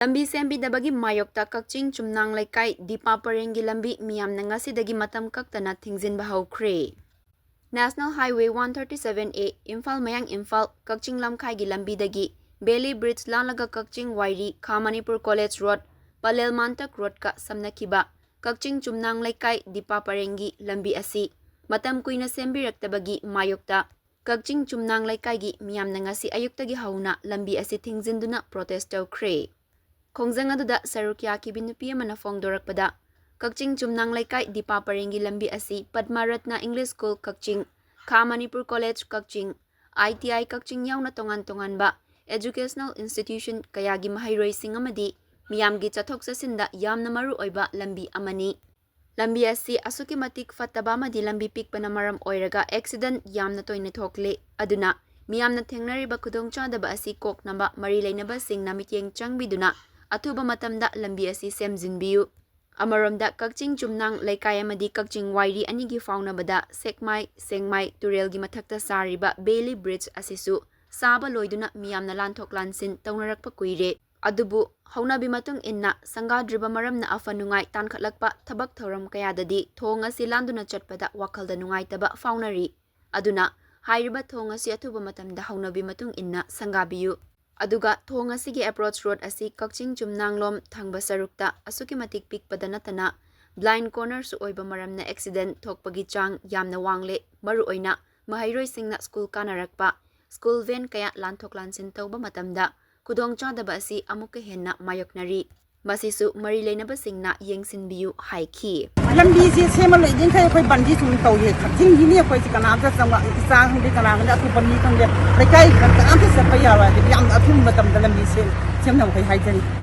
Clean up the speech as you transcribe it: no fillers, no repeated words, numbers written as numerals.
Lambi shembidabagi mayokta Kakching Chumnang Leikai Deepa Parenggi Lambi meeyamna ngashidagi matam kaktana thingjinba houkhre. National Highway 137A Imphal Mayang Imphal Kakching Lamkhaigi Lambidagi Bailey Bridge Lalaga Kakching Wairi Kha Manipur College Road Palel Mantak Road ka samnakiba Kakching Chumnang Leikai Deepa Parenggi Lambi asi matam kuina sembiragtabagi mayokta Kakching Chumnang Leikaigi meeyamna ngasi ayuktagi hauna lambi asi thingjinduna protest tawkhre. Khongjang aduda sarukya kibinupi amana fongdorakpada Kakching Chumnang Leikai Deepa Parenggi lambi asi Padma Ratna English School Kakching Kha Manipur College Kakching ITI Kakching yauna tongan ba educational institution kayagi mahairoising amadi miyamgi chathok chasinda yamna maru oiba lambi amani. Lambi asi asuki matik fataba amadi lambi pikpana maram oiraga accident yamna toina thokle aduna miyamna thengnariba khudongchadaba asi koknaba mari leinaba singna mityeng changbiduna athuba matamda lambi asi semjinbiu. Amaromda Kakching Chumnang Leikai amadi Kakching Wairi anigi faunabada Sekmai Sengmai Turelgi mathakta sariba Bailey Bridge asisu saba loiduna miyamna lanthok lansin tawnarakpa kuire. Adubu haunabi matung inna sangadriba maramna afa nungai tankhatlakpa thabak thoram kayadadi thong asi landuna chatpada wakhalda nungaitaba faunari. Aduna hairiba thong asi athuba matamda haunabi matung inna sangabiyu. Aduga thong asigi approach road asi Kakching Chumnang lom thangba sarukta asuki matik pikpada natana blind corner su oiba maramna accident thokpagi chang yamna wangle maru oina mahairoi singna school kanarakpa school van kaya lanthok lansin tawba matamda khudongchadaba asi amuka henna mayoknari masisu mari leinaba singna yengsinbiu haiki. Lambi si sema le din khai khoi bandi sum tau ye Kakching hi ne khoi kana ta sangwa isa hung de kana da thu bandi tang le kai kan ta am se pa ya wa de yam athum batam da lambi se sem na khoi hai jani.